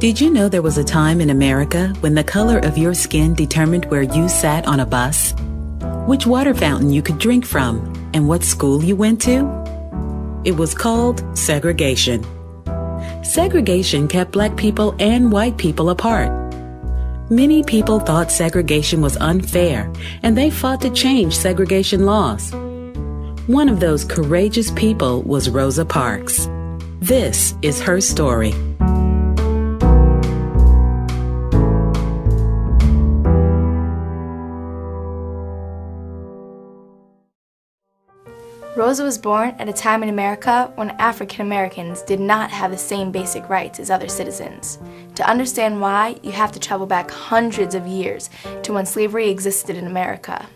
Did you know there was a time in America when the color of your skin determined where you sat on a bus, which water fountain you could drink from, and what school you went to? It was called segregation. Segregation kept black people and white people apart. Many people thought segregation was unfair, and they fought to change segregation laws. One of those courageous people was Rosa Parks. This is her story. Rosa was born at a time in America when African Americans did not have the same basic rights as other citizens. To understand why, you have to travel back hundreds of years to when slavery existed in America.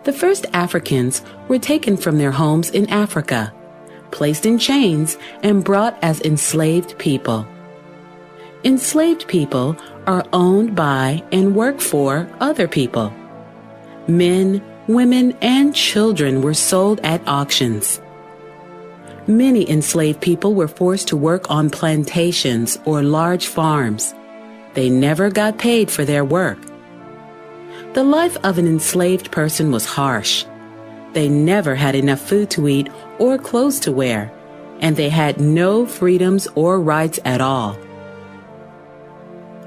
The first Africans were taken from their homes in Africa, placed in chains, and brought as enslaved people. Enslaved people are owned by and work for other people. Men, women, and children were sold at auctions. Many enslaved people were forced to work on plantations or large farms. They never got paid for their work. The life of an enslaved person was harsh. They never had enough food to eat or clothes to wear, and they had no freedoms or rights at all.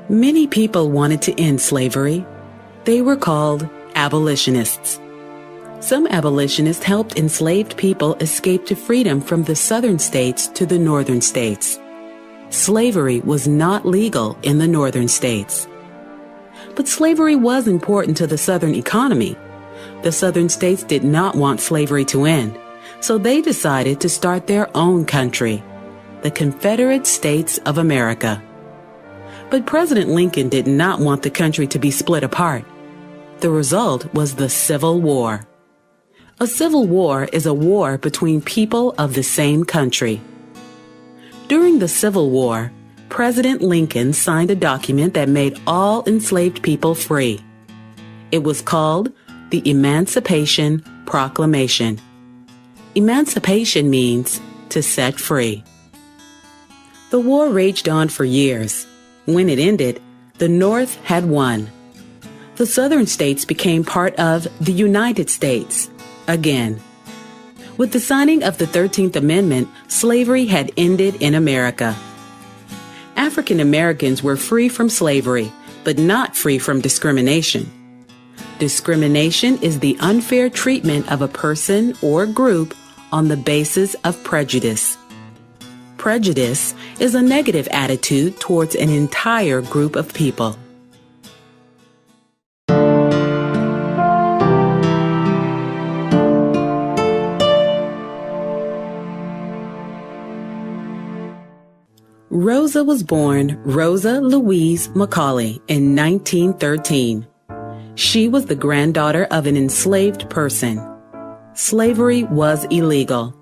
Many people wanted to end slavery. They were called abolitionists. Some abolitionists helped enslaved people escape to freedom from the southern states to the northern states. Slavery was not legal in the northern states. But slavery was important to the southern economy. The southern states did not want slavery to end, so they decided to start their own country, the Confederate States of America. But President Lincoln did not want the country to be split apart. The result was the Civil War. A civil war is a war between people of the same country. During the Civil War, President Lincoln signed a document that made all enslaved people free. It was called the Emancipation Proclamation. Emancipation means to set free. The war raged on for years. When it ended, the North had won. The southern states became part of the United States again. With the signing of the 13th Amendment, slavery had ended in America. African Americans were free from slavery, but not free from discrimination. Discrimination is the unfair treatment of a person or group on the basis of prejudice. Prejudice is a negative attitude towards an entire group of people. Rosa was born Rosa Louise Macaulay in 1913. She was the granddaughter of an enslaved person. Slavery was illegal.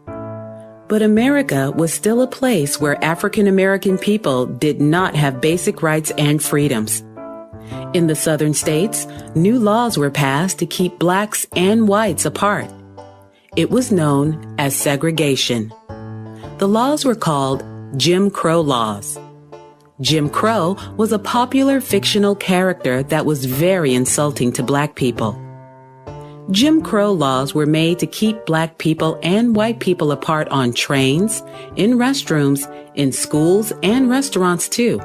But America was still a place where African American people did not have basic rights and freedoms. In the southern states, new laws were passed to keep blacks and whites apart. It was known as segregation. The laws were called Jim Crow laws. Jim Crow was a popular fictional character that was very insulting to black people. Jim Crow laws were made to keep black people and white people apart on trains, in restrooms, in schools, and restaurants too.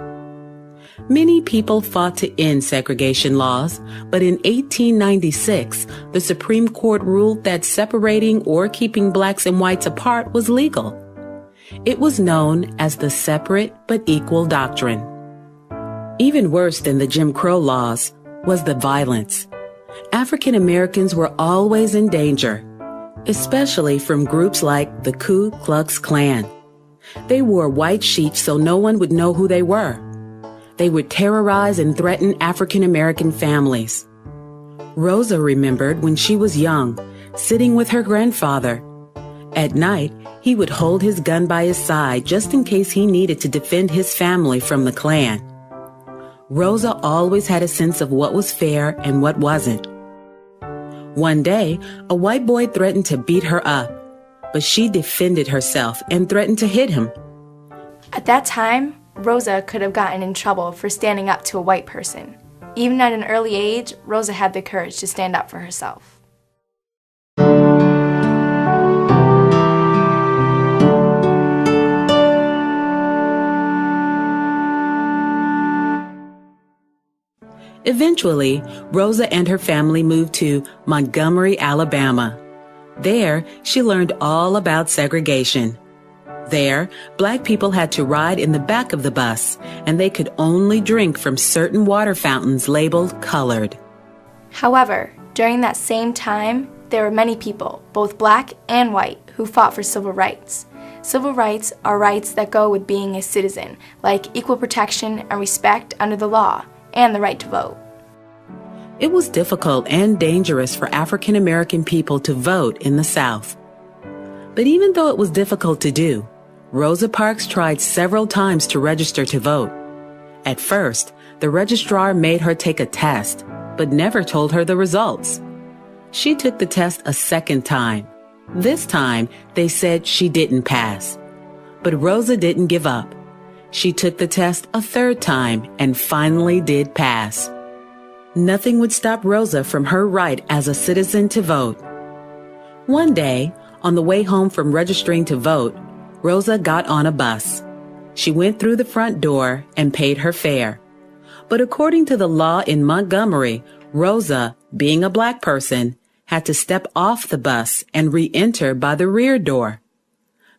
Many people fought to end segregation laws, but in 1896, the Supreme Court ruled that separating or keeping blacks and whites apart was legal. It was known as the Separate but Equal Doctrine. Even worse than the Jim Crow laws was the violence. African Americans were always in danger, especially from groups like the Ku Klux Klan. They wore white sheets so no one would know who they were. They would terrorize and threaten African American families. Rosa remembered when she was young, sitting with her grandfather. At night, he would hold his gun by his side just in case he needed to defend his family from the Klan. Rosa always had a sense of what was fair and what wasn't. One day, a white boy threatened to beat her up, but she defended herself and threatened to hit him. At that time, Rosa could have gotten in trouble for standing up to a white person. Even at an early age, Rosa had the courage to stand up for herself. Eventually, Rosa and her family moved to Montgomery, Alabama. There, she learned all about segregation. There, black people had to ride in the back of the bus, and they could only drink from certain water fountains labeled colored. However, during that same time, there were many people, both black and white, who fought for civil rights. Civil rights are rights that go with being a citizen, like equal protection and respect under the law, and the right to vote. It was difficult and dangerous for African American people to vote in the South. But even though it was difficult to do, Rosa Parks tried several times to register to vote. At first, the registrar made her take a test, but never told her the results. She took the test a second time. This time, they said she didn't pass. But Rosa didn't give up. She took the test a third time and finally did pass. Nothing would stop Rosa from her right as a citizen to vote. One day, on the way home from registering to vote, Rosa got on a bus. She went through the front door and paid her fare. But according to the law in Montgomery, Rosa, being a black person, had to step off the bus and re-enter by the rear door.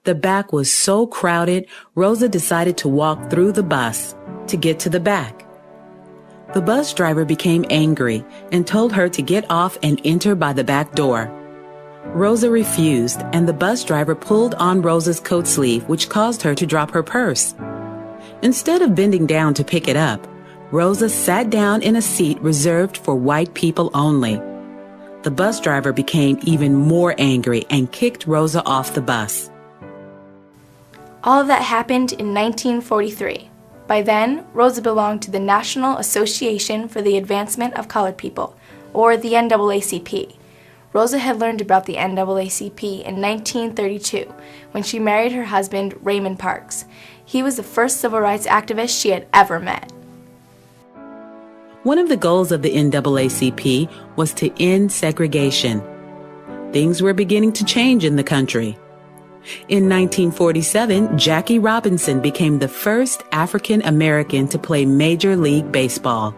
The back was so crowded, Rosa decided to walk through the bus to get to the back. The bus driver became angry and told her to get off and enter by the back door. Rosa refused, and the bus driver pulled on Rosa's coat sleeve, which caused her to drop her purse. Instead of bending down to pick it up, Rosa sat down in a seat reserved for white people only. The bus driver became even more angry and kicked Rosa off the bus. All of that happened in 1943. By then, Rosa belonged to the National Association for the Advancement of Colored People, or the NAACP. Rosa had learned about the NAACP in 1932 when she married her husband, Raymond Parks. He was the first civil rights activist she had ever met. One of the goals of the NAACP was to end segregation. Things were beginning to change in the country. In 1947, Jackie Robinson became the first African American to play Major League Baseball.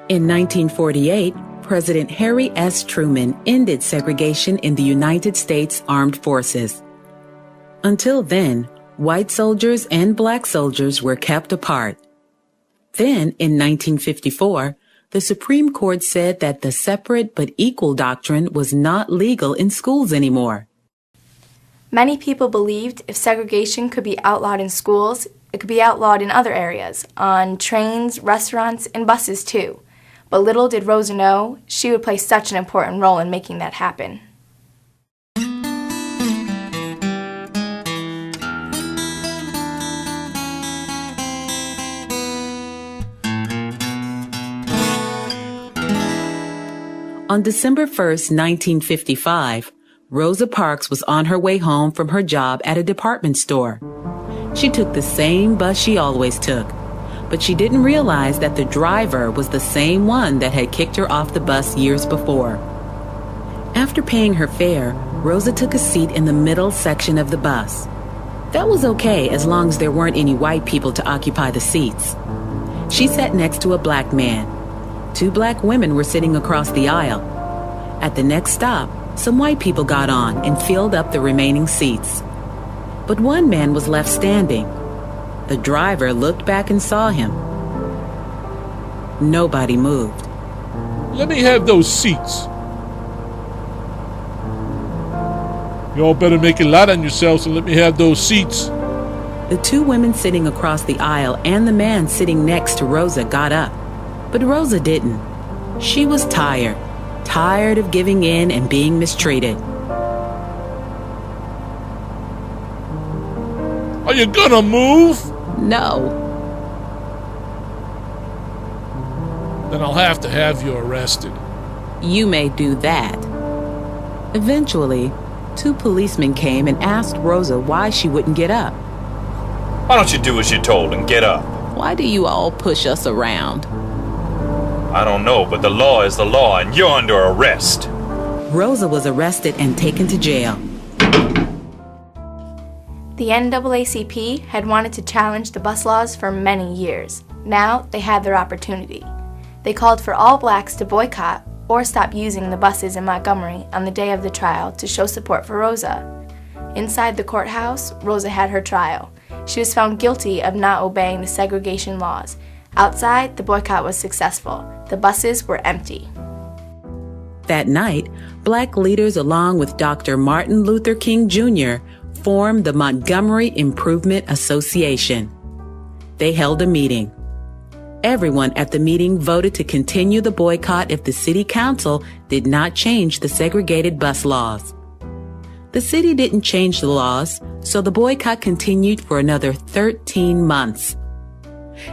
In 1948, President Harry S. Truman ended segregation in the United States Armed Forces. Until then, white soldiers and black soldiers were kept apart. Then, in 1954, the Supreme Court said that the separate but equal doctrine was not legal in schools anymore. Many people believed if segregation could be outlawed in schools, it could be outlawed in other areas, on trains, restaurants, and buses too. But little did Rosa know, she would play such an important role in making that happen. On December 1st, 1955, Rosa Parks was on her way home from her job at a department store. She took the same bus she always took, but she didn't realize that the driver was the same one that had kicked her off the bus years before. After paying her fare, Rosa took a seat in the middle section of the bus. That was okay as long as there weren't any white people to occupy the seats. She sat next to a black man. 2 black women were sitting across the aisle. At the next stop, some white people got on and filled up the remaining seats. But one man was left standing. The driver looked back and saw him. Nobody moved. Let me have those seats. Y'all better make it light on yourselves and let me have those seats. The 2 women sitting across the aisle and the man sitting next to Rosa got up. But Rosa didn't. She was tired of giving in and being mistreated. Are you gonna move? No. then I'll have to have you arrested. You may do that. Eventually, 2 policemen came and asked Rosa why she wouldn't get up. Why don't you do as you're told and get up? Why do you all push us around? I don't know, but the law is the law and you're under arrest. Rosa was arrested and taken to jail. The NAACP had wanted to challenge the bus laws for many years. Now they had their opportunity. They called for all blacks to boycott or stop using the buses in Montgomery on the day of the trial to show support for Rosa. Inside the courthouse, Rosa had her trial. She was found guilty of not obeying the segregation laws. Outside, the boycott was successful. The buses were empty. That night, black leaders along with Dr. Martin Luther King Jr. formed the Montgomery Improvement Association. They held a meeting. Everyone at the meeting voted to continue the boycott if the city council did not change the segregated bus laws. The city didn't change the laws, so the boycott continued for another 13 months.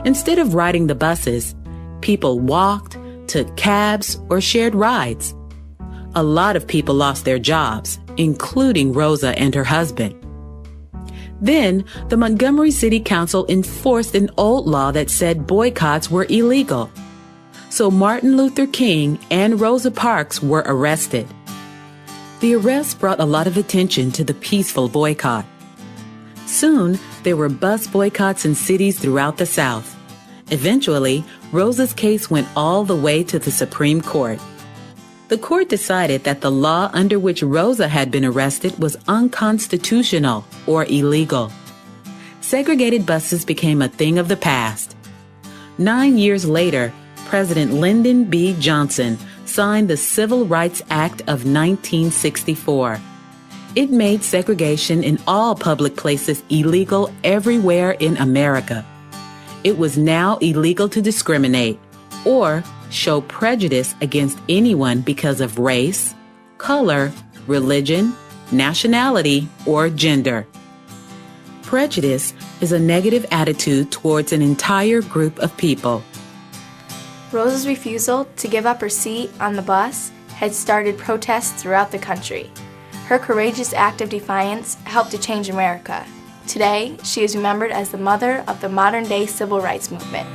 Instead of riding the buses, people walked, took cabs, or shared rides. A lot of people lost their jobs, including Rosa and her husband. Then, the Montgomery City Council enforced an old law that said boycotts were illegal. So Martin Luther King and Rosa Parks were arrested. The arrest brought a lot of attention to the peaceful boycott. Soon, there were bus boycotts in cities throughout the South. Eventually, Rosa's case went all the way to the Supreme Court. The court decided that the law under which Rosa had been arrested was unconstitutional or illegal. Segregated buses became a thing of the past. 9 years later, President Lyndon B. Johnson signed the Civil Rights Act of 1964. It made segregation in all public places illegal everywhere in America. It was now illegal to discriminate or show prejudice against anyone because of race, color, religion, nationality, or gender. Prejudice is a negative attitude towards an entire group of people. Rosa's refusal to give up her seat on the bus had started protests throughout the country. Her courageous act of defiance helped to change America. Today, she is remembered as the mother of the modern-day civil rights movement.